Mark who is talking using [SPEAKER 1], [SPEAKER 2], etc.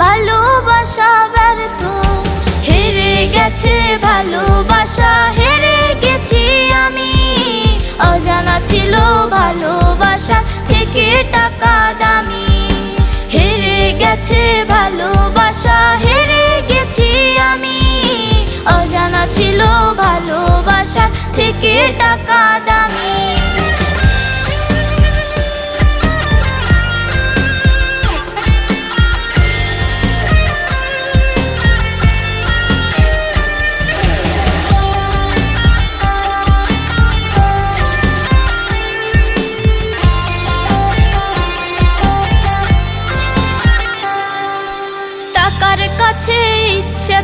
[SPEAKER 1] ভালোবাসা ব্যর্থ, হেরে গেছে ভালোবাসা, হেরে গেছি আমি। অজানা ছিল ভালোবাসা থেকে টাকা দামি, হেরে গেছে ভালোবাসা, হেরে গেছি আমি। অজানা ছিল ভালোবাসা থেকে টাকা দামি। টাকার কাছে ইচ্ছে